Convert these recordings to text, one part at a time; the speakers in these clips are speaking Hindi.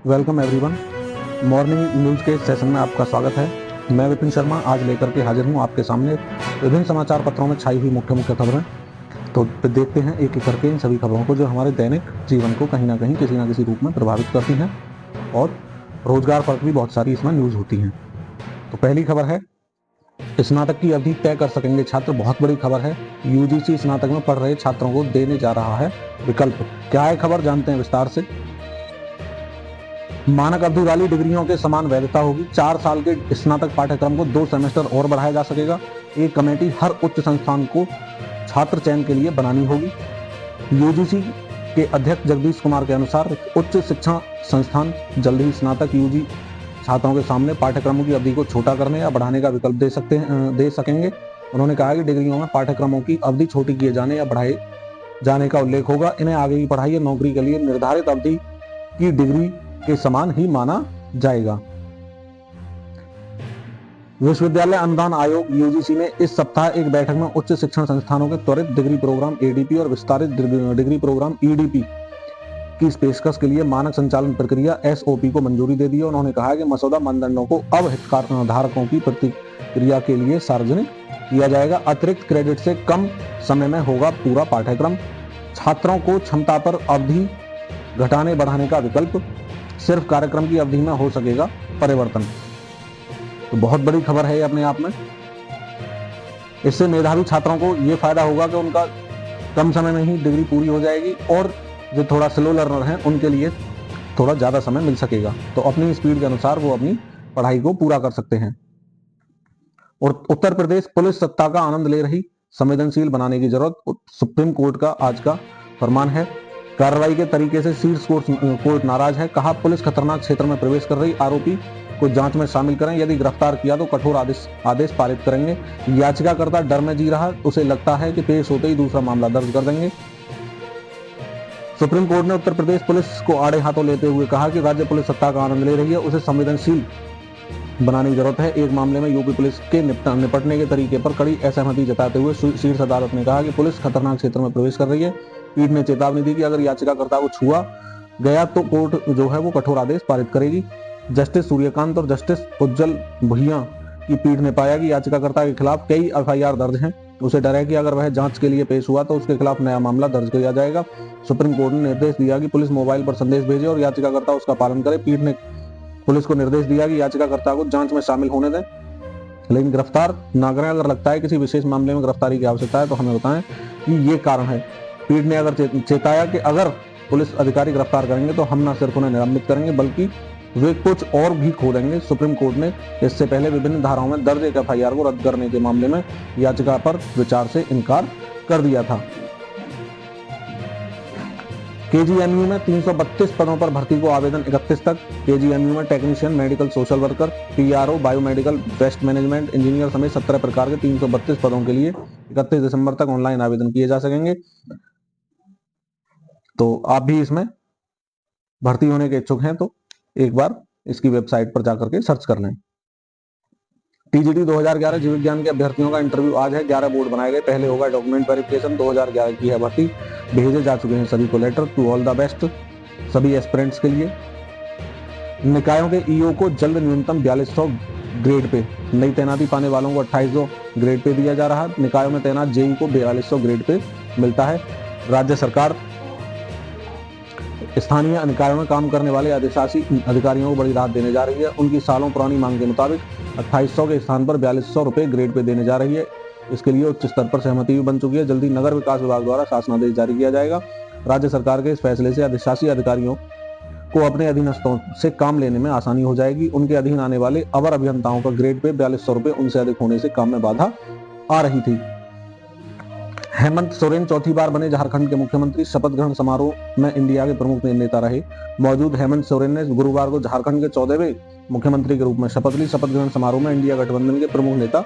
Welcome everyone. मॉर्निंग न्यूज के सेशन में आपका स्वागत है। मैं विपिन शर्मा आज लेकर के हाजिर हूं आपके सामने विभिन्न समाचार पत्रों में छाई हुई मुख्य खबरें। तो देखते हैं एक एक करके इन सभी खबरों को जो हमारे दैनिक जीवन को कहीं ना कहीं किसी ना किसी रूप में प्रभावित करती हैं और रोजगार पर भी बहुत सारी इसमें न्यूज होती हैं। तो पहली खबर है, स्नातक की अवधि तय कर सकेंगे छात्र। बहुत बड़ी खबर है। यूजीसी स्नातक में पढ़ रहे छात्रों को देने जा रहा है विकल्प। क्या है खबर, जानते हैं विस्तार से। मानक अवधि वाली डिग्रियों के समान वैधता होगी। 4 साल के स्नातक पाठ्यक्रम को 2 सेमेस्टर और बढ़ाया जा सकेगा। एक कमेटी हर उच्च संस्थान को छात्र चयन के लिए बनानी होगी। यूजीसी के अध्यक्ष जगदीश कुमार के अनुसार उच्च शिक्षा संस्थान जल्द ही स्नातक यूजी छात्रों के सामने पाठ्यक्रमों की अवधि को छोटा करने या बढ़ाने का विकल्प दे सकेंगे। उन्होंने कहा कि डिग्रियों में पाठ्यक्रमों की अवधि छोटी किए जाने या बढ़ाए जाने का उल्लेख होगा। इन्हें आगे की पढ़ाई या नौकरी के लिए निर्धारित अवधि की डिग्री के समान ही माना जाएगा। विश्वविद्यालय अनुदान आयोग यूजीसी ने इस सप्ताह एक बैठक में उच्च शिक्षण संस्थानों के त्वरित डिग्री प्रोग्राम एडीपी और विस्तारित डिग्री प्रोग्राम ईडीपी की पेशकश के लिए मानक संचालन प्रक्रिया एसओपी को मंजूरी दे दी है। उन्होंने कहा कि मसौदा मानदंडों को अब हितधारकों की प्रतिक्रिया के लिए सार्वजनिक किया जाएगा। अतिरिक्त क्रेडिट से कम समय में होगा पूरा पाठ्यक्रम। छात्रों को क्षमता पर अवधि घटाने बढ़ाने का विकल्प। सिर्फ कार्यक्रम की अवधि में हो सकेगा परिवर्तन। तो बहुत बड़ी खबर है ये अपने आप में। इससे मेधावी छात्रों को ये फायदा होगा कि उनका कम समय में ही डिग्री पूरी हो जाएगी और जो थोड़ा स्लो लर्नर हैं उनके लिए थोड़ा ज्यादा समय मिल सकेगा। तो अपनी स्पीड के अनुसार वो अपनी पढ़ाई को पूरा कर सकते हैं। और उत्तर प्रदेश पुलिस सत्ता का आनंद ले रही, संवेदनशील बनाने की जरूरत। सुप्रीम कोर्ट का आज का फरमान है। कार्रवाई के तरीके से शीर्ष कोर्ट नाराज है। कहा, पुलिस खतरनाक क्षेत्र में प्रवेश कर रही, आरोपी को जांच में शामिल करें। यदि गिरफ्तार किया तो कठोर आदेश पारित करेंगे। याचिकाकर्ता डर में जी रहा, उसे लगता है कि पेश होते ही दूसरा मामला दर्ज कर देंगे। सुप्रीम कोर्ट ने उत्तर प्रदेश पुलिस को आड़े हाथों लेते हुए कहा कि राज्य पुलिस सत्ता का आनंद ले रही है, उसे संवेदनशील बनाने की जरूरत है। एक मामले में यूपी पुलिस के निपटने के तरीके पर कड़ी असहमति जताते हुए शीर्ष अदालत ने कहा कि पुलिस खतरनाक क्षेत्र में प्रवेश कर रही है। पीठ ने चेतावनी दी कि अगर याचिकाकर्ता को छुआ गया तो कोर्ट जो है वो कठोर आदेश पारित करेगी। जस्टिस सूर्यकांत और जस्टिस उज्जवल भुइयां की पीठ ने पाया कि याचिकाकर्ता के खिलाफ कई एफआईआर दर्ज हैं। उसे डर है कि अगर वह जांच के लिए पेश हुआ तो उसके खिलाफ नया मामला दर्ज किया जाएगा। सुप्रीम कोर्ट ने निर्देश दिया कि पुलिस मोबाइल पर संदेश भेजे और याचिकाकर्ता उसका पालन करे। पीठ ने पुलिस को निर्देश दिया कि याचिकाकर्ता को जांच में शामिल होने दें, लेकिन गिरफ्तार न करें। अगर लगता है किसी विशेष मामले में गिरफ्तारी की आवश्यकता है तो हमें बताएं कि ये कारण है। पीठ ने अगर चेताया कि अगर पुलिस अधिकारी गिरफ्तार करेंगे तो हम न सिर्फ उन्हें निलंबित करेंगे बल्कि वे कुछ और भी खोलेंगे। सुप्रीम कोर्ट ने इससे पहले विभिन्न धाराओं में दर्ज एक एफआईआर को रद्द करने के मामले में याचिका पर विचार से इनकार कर दिया था। केजीएमयू में 332 पदों पर भर्ती को आवेदन 31 तक। केजीएमयू में technician, medical social worker, PRO, biomedical, waste management engineer समेत 17 प्रकार के 332 पदों के लिए 31 दिसंबर तक ऑनलाइन आवेदन किए जा सकेंगे। तो आप भी इसमें भर्ती होने के इच्छुक हैं तो एक बार इसकी वेबसाइट पर जाकर के सर्च कर लें। टीजीटी 2011 जीव विज्ञान के अभ्यर्थियों का इंटरव्यू आज है। 11 बोर्ड बनाए गए। पहले होगा डॉक्यूमेंट वेरिफिकेशन। 2011 की है भर्ती। भेजे जा चुके हैं सभी को letter. To all the best सभी एस्पिरेंट्स के लिए। निकायों के ईओ को जल्द न्यूनतम 4200 ग्रेड पे, नई तैनाती पाने वालों को 2800 ग्रेड पे दिया जा रहा है। निकायों में तैनात जेई को 4200 ग्रेड पे मिलता है। राज्य सरकार स्थानीय निकायों में काम करने वाले अधिशासी अधिकारियों को बड़ी राहत देने जा रही है। उनकी सालों पुरानी मांग के मुताबिक 2800 के स्थान पर 4200 रुपए ग्रेड पे देने जा रही है। इसके लिए उच्च स्तर पर सहमति भी बन चुकी है। जल्दी नगर विकास विभाग द्वारा शासनादेश जारी किया जाएगा। राज्य सरकार के इस फैसले से अधिशासी अधिकारियों को अपने अधीनस्थों से काम लेने में आसानी हो जाएगी। उनके अधीन आने वाले अवर अभियंताओं का ग्रेड पे 4200 रुपए उनसे अधिक होने से काम में बाधा आ रही थी। हेमंत सोरेन चौथी बार बने झारखंड के मुख्यमंत्री। शपथ ग्रहण समारोह में इंडिया के प्रमुख नेता रहे। मौजूद हेमंत सोरेन ने गुरुवार को झारखंड के 14वें मुख्यमंत्री के रूप में शपथ ली। शपथ ग्रहण समारोह में इंडिया गठबंधन के प्रमुख नेता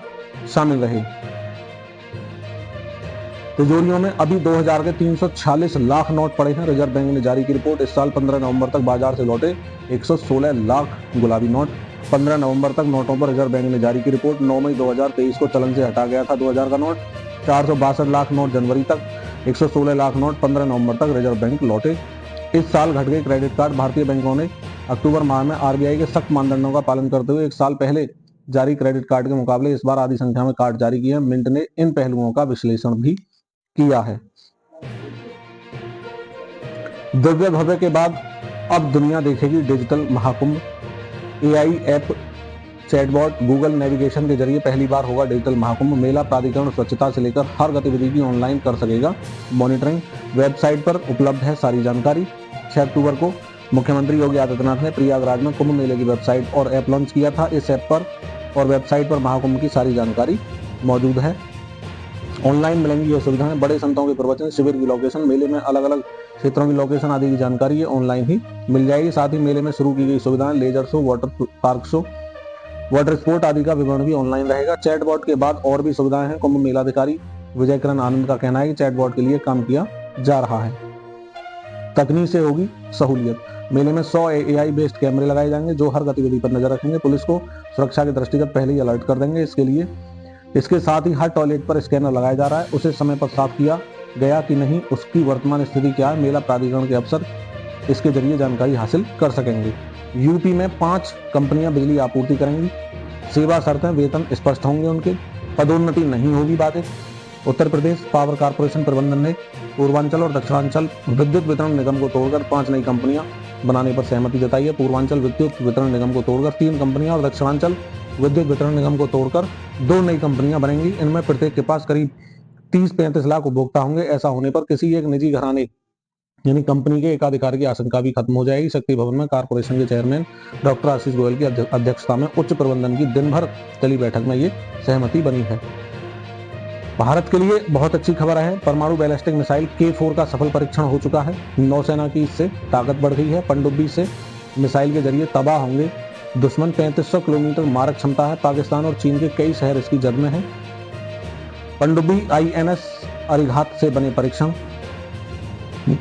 शामिल रहे। तिजोरियों में अभी 2000 के 346 लाख नोट पड़े हैं। रिजर्व बैंक ने जारी की रिपोर्ट। इस साल 15 नवंबर तक बाजार से लौटे 116 लाख गुलाबी नोट। 15 नवंबर तक नोटों पर रिजर्व बैंक ने जारी की रिपोर्ट। 9 मई 2023 को चलन से हटा गया था 2000 का नोट। 462 लाख नोट जनवरी तक, 116 लाख नोट 15 नवंबर तक रिजर्व बैंक लौटे। इस साल घट गए क्रेडिट कार्ड। भारतीय बैंकों ने अक्टूबर माह में आरबीआई के सख्त मानदंडों का पालन करते हुए 1 साल पहले जारी क्रेडिट कार्ड के मुकाबले इस बार आधी संख्या में कार्ड जारी किए हैं। मिंट ने इन पहलुओं का विश्लेषण भी किया है। दिव्य भव्य के बाद अब दुनिया देखेगी digital Mahakumbh. AI app chatbot Google navigation के जरिए पहली बार होगा डिजिटल महाकुंभ। मेला प्राधिकरण स्वच्छता से लेकर हर गतिविधि की ऑनलाइन कर सकेगा मॉनिटरिंग। वेबसाइट पर उपलब्ध है सारी जानकारी। 6 अक्टूबर को मुख्यमंत्री योगी आदित्यनाथ ने प्रयागराज में कुंभ मेले की वेबसाइट और ऐप लॉन्च किया था। इस ऐप पर और वेबसाइट पर महाकुंभ की सारी जानकारी मौजूद है। ऑनलाइन मिलेंगी ये सुविधाएं। बड़े संतों के प्रवचन, शिविर की लोकेशन, मेले में अलग अलग क्षेत्रों की लोकेशन आदि की जानकारी ये ऑनलाइन ही मिल जाएगी। साथ ही मेले में शुरू की गई सुविधाएं, laser show, water park show, water sport आदि का विवरण भी ऑनलाइन रहेगा। चैटबॉट के बाद और भी सुविधाएं हैं। कुंभ मेलाधिकारी विजय किरण आनंद का कहना है कि चैटबॉट के लिए काम किया जा रहा है। तकनीक से होगी सहूलियत। मेले में 100 एआई बेस्ड कैमरे लगाए जाएंगे जो हर गतिविधि पर नजर रखेंगे। पुलिस को सुरक्षा के दृष्टिगत पहले ही अलर्ट कर देंगे। इसके साथ ही हर टॉयलेट पर स्कैनर लगाया जा रहा है। उसे समय पर साफ किया गया कि नहीं, उसकी वर्तमान स्थिति क्या है, मेला प्राधिकरण के अफसर इसके जरिए जानकारी हासिल कर सकेंगे। यूपी में 5 कंपनियां बिजली आपूर्ति करेंगी। सेवा शर्तें, वेतन स्पष्ट होंगे उनके। पदोन्नति नहीं होगी बाधित। उत्तर प्रदेश पावर कारपोरेशन प्रबंधन ने पूर्वांचल और दक्षिणांचल विद्युत वितरण निगम को तोड़कर 5 नई कंपनियां बनाने पर सहमति जताई है। पूर्वांचल विद्युत वितरण निगम को तोड़कर 3 कंपनियां और दक्षिणांचल विद्युत वितरण निगम को तोड़कर 2 नई कंपनियां बनेंगी। इनमें प्रत्येक के पास करीब 30-35 लाख उपभोक्ता होंगे। ऐसा होने पर किसी एक निजी घराने यानी कंपनी के एकाधिकार की आशंका भी खत्म हो जाएगी। शक्ति भवन में कारपोरेशन के चेयरमैन डॉक्टर आशीष गोयल की अध्यक्षता में उच्च प्रबंधन की दिन भर चली बैठक में ये सहमति बनी है। भारत के लिए बहुत अच्छी खबर है। परमाणु बैलिस्टिक मिसाइल K4 का सफल परीक्षण हो चुका है। नौसेना की इससे ताकत बढ़ गई है। पनडुब्बी से मिसाइल के जरिए तबाह होंगे दुश्मन। 3500 किलोमीटर मारक क्षमता है। पाकिस्तान और चीन के कई शहर इसकी जद में हैं। पनडुब्बी INS अरिघात से बने परीक्षण।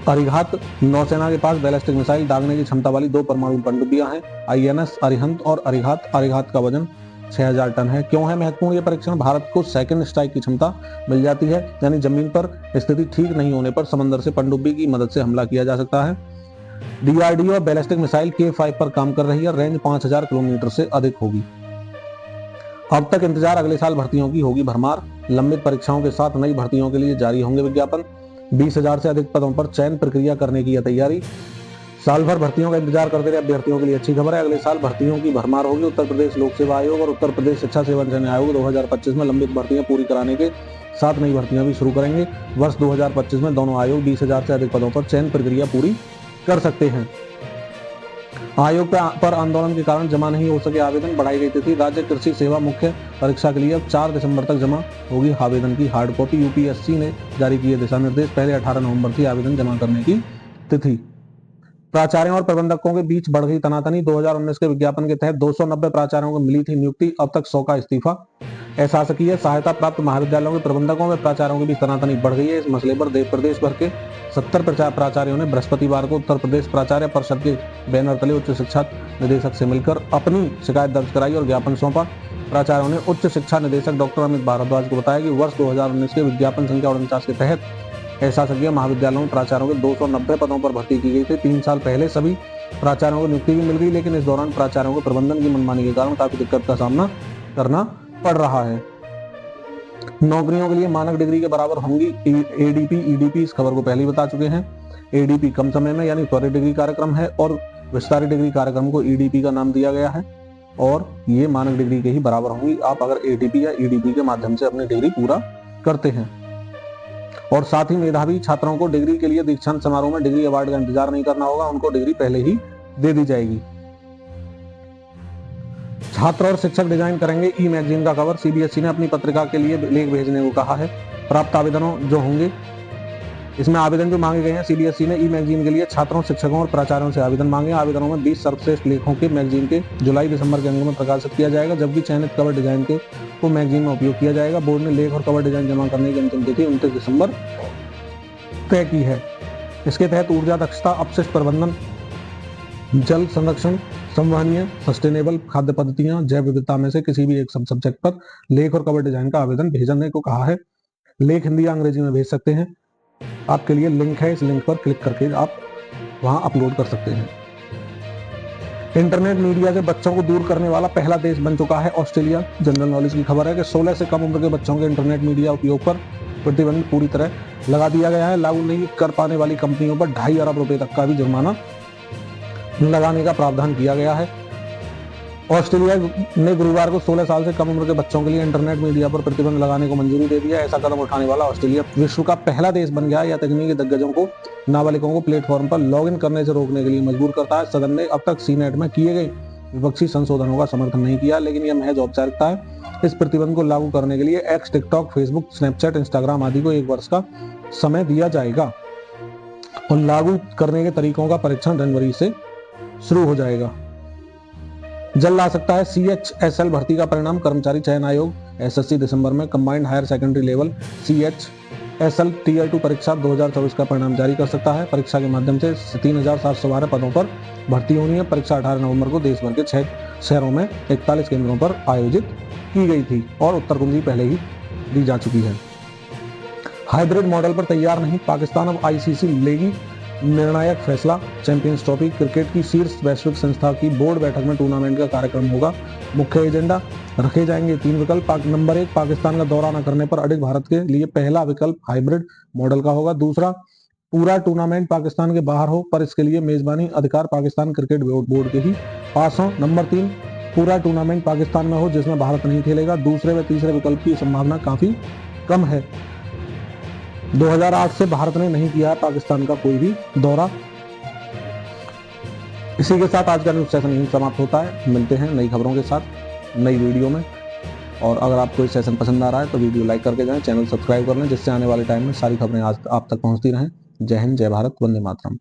अरिघात नौसेना के पास बैलिस्टिक मिसाइल दागने की क्षमता वाली 2 परमाणु पनडुब्बियां हैं, INS अरिहंत और अरिघात। अरिघात का वजन 6000 टन है। क्यों है महत्वपूर्ण ये परीक्षण? भारत को सेकंड स्ट्राइक की क्षमता मिल जाती है, यानी जमीन पर स्थिति ठीक नहीं होने पर समंदर से पनडुब्बी की मदद से हमला किया जा सकता है। DRDO बैलिस्टिक मिसाइल K5 पर काम कर रही है। रेंज 5000 किलोमीटर से अधिक होगी। अब तक इंतजार अगले साल भर्तियों की होगी भरमार। लंबित परीक्षाओं के साथ नई भर्तियों के लिए जारी होंगे विज्ञापन। 20,000 से अधिक पदों पर चयन प्रक्रिया करने की तैयारी। साल भर भर्तियों का इंतजार करते रहे अभ्यर्थियों के लिए अच्छी खबर है। अगले साल भर्तियों की भरमार होगी। उत्तर प्रदेश लोक सेवा आयोग और उत्तर प्रदेश शिक्षा सेवा चयन आयोग 2025 में लंबित भर्तियां पूरी कराने के साथ नई भर्तियां भी शुरू करेंगे। वर्ष 2025 में दोनों आयोग 20,000 से अधिक पदों पर चयन प्रक्रिया पूरी कर सकते हैं। आयोग पर आंदोलन के कारण जमा नहीं हो सके आवेदन, बढ़ाई गई तिथि। राज्य कृषि सेवा मुख्य परीक्षा के लिए अब 4 दिसंबर तक जमा होगी आवेदन की हार्ड कॉपी। यूपीएससी ने जारी किए दिशा निर्देश। पहले 18 नवंबर थी आवेदन जमा करने की तिथि। प्राचार्यों और प्रबंधकों के बीच बढ़ गई तनातनी। 2019 के विज्ञापन के तहत 290 प्राचार्यों को मिली थी नियुक्ति, अब तक 100 का इस्तीफा। अशासकीय सहायता प्राप्त महाविद्यालयों के प्रबंधकों व प्राचार्यों के बीच तनातनी बढ़ गई है। इस मसले पर प्रदेश भर के 70 प्राचार्यों ने बृहस्पतिवार को उत्तर प्रदेश प्राचार्य परिषद के बैनर तले उच्च शिक्षा निदेशक से मिलकर अपनी शिकायत दर्ज कराई और ज्ञापन सौंपा। प्राचार्यों ने उच्च शिक्षा निदेशक डॉक्टर अमित भारद्वाज को बताया कि वर्ष 2019 के विज्ञापन संख्या 49 के तहत अशासकीय महाविद्यालयों में प्राचार्यों के 290 पदों पर भर्ती की गई थी। 3 साल पहले सभी प्राचार्यों को नियुक्ति भी मिल गई, लेकिन इस दौरान प्राचार्यों को प्रबंधन की मनमानी के कारण काफी दिक्कत का सामना करना पड़ रहा है। नौकरियों के लिए मानक डिग्री के बराबर होंगी ADP, EDP। इस खबर को पहले ही बता चुके हैं। ADP कम समय में यानी त्वरित डिग्री कार्यक्रम है और विस्तारित डिग्री कार्यक्रम को EDP का नाम दिया गया है और ये मानक डिग्री के ही बराबर होंगी आप अगर ADP या EDP के माध्यम से अपनी डिग्री पूरा करते हैं। और साथ ही मेधावी छात्रों को डिग्री के लिए दीक्षांत समारोह में डिग्री अवार्ड का इंतजार नहीं करना होगा, उनको डिग्री पहले ही दे दी जाएगी। छात्र और शिक्षक डिजाइन करेंगे ई-मैगजीन का कवर। CBSE ने अपनी पत्रिका के लिए लेख भेजने को कहा है। प्राप्त आवेदनों जो होंगे इसमें आवेदन जो मांगे गए हैं, CBSE ने ई-मैगजीन के लिए छात्रों, शिक्षकों और प्राचार्यों से आवेदन मांगे। आवेदनों में 20 सर्वश्रेष्ठ लेखों के मैगजीन के जुलाई-दिसंबर के अंक में प्रकाशित किया जाएगा, जबकि चयनित कवर डिजाइन को मैगजीन में उपयोग किया जाएगा। बोर्ड ने लेख और कवर डिजाइन जमा करने की अंतिम तिथि 29 दिसंबर तय की है। इसके तहत ऊर्जा दक्षता, अपशिष्ट प्रबंधन, जल संरक्षण, संवहनीय, सस्टेनेबल खाद्य पद्धतियां, जैव विविधता में से किसी भी एक सब सब्जेक्ट पर लेख और कवर डिजाइन का आवेदन भेजने को कहा है। लेख हिंदी या अंग्रेजी में भेज सकते हैं। आपके लिए लिंक है, इस लिंक पर क्लिक करके आप वहां अपलोड कर सकते हैं। इंटरनेट मीडिया से बच्चों को दूर करने वाला पहला देश बन चुका है ऑस्ट्रेलिया। जनरल नॉलेज की खबर है कि 16 से कम उम्र के बच्चों के इंटरनेट मीडिया उपयोग पर प्रतिबंध पूरी तरह लगा दिया गया है। लागू नहीं कर पाने वाली कंपनियों पर 2.5 अरब रुपए तक का भी जुर्माना लगाने का प्रावधान किया गया है। ऑस्ट्रेलिया ने गुरुवार को 16 साल से कम उम्र के बच्चों के लिए इंटरनेट मीडिया पर प्रतिबंध लगाने को मंजूरी दे दी है। ऐसा कदम उठाने वाला ऑस्ट्रेलिया विश्व का पहला देश बन गया है। यह तकनीकी दिग्गजों को नाबालिगों को प्लेटफॉर्म पर लॉगिन करने से रोकने के लिए मजबूर करता है। सदन ने अब तक सीनेट में किए गए विपक्षी संशोधनों का समर्थन नहीं किया, लेकिन यह महज औपचारिकता है। इस प्रतिबंध को लागू करने के लिए x, TikTok, Facebook, Snapchat, Instagram आदि को 1 वर्ष का समय दिया जाएगा और लागू करने के तरीकों का परीक्षण जनवरी से शुरू हो जाएगा। जल्द आ सकता है CHSL भर्ती का परिणाम। कर्मचारी चयन आयोग SSC दिसंबर में combined higher secondary level CHSL Tier 2 परीक्षा 2024 का परिणाम जारी कर सकता है। परीक्षा के माध्यम से 3712 पदों पर भर्ती होनी है। परीक्षा 18 नवंबर को देश भर के 6 शहरों में 41 केंद्रों पर आयोजित की गई थी और उत्तर कुंजी पहले ही दी जा चुकी है। हाइब्रिड मॉडल पर तैयार नहीं, पाकिस्तान अब ICC लेगी निर्णायक फैसला। चैंपियंस ट्रॉफी क्रिकेट की शीर्ष वैश्विक संस्था की बोर्ड बैठक में टूर्नामेंट का कार्यक्रम होगा। मुख्य एजेंडा रखे जाएंगे 3 विकल्प। नंबर 1, पाकिस्तान का दौरा न करने पर अड़िग भारत के लिए पहला विकल्प हाइब्रिड मॉडल का होगा। दूसरा, पूरा टूर्नामेंट पाकिस्तान के बाहर हो पर इसके लिए मेजबानी अधिकार पाकिस्तान क्रिकेट बोर्ड के ही पास हो। नंबर 3, पूरा टूर्नामेंट पाकिस्तान में हो जिसमें भारत नहीं खेलेगा। दूसरे व तीसरे विकल्प की संभावना काफी कम है। 2008 से भारत ने नहीं किया है पाकिस्तान का कोई भी दौरा। इसी के साथ आज का न्यूज सेशन यहीं समाप्त होता है। मिलते हैं नई खबरों के साथ नई वीडियो में। और अगर आपको ये सेशन पसंद आ रहा है तो वीडियो लाइक करके जाएं, चैनल सब्सक्राइब कर लें, जिससे आने वाले टाइम में सारी खबरें आज आप तक पहुंचती रहें। जय हिंद, जय भारत, वंदे मातरम।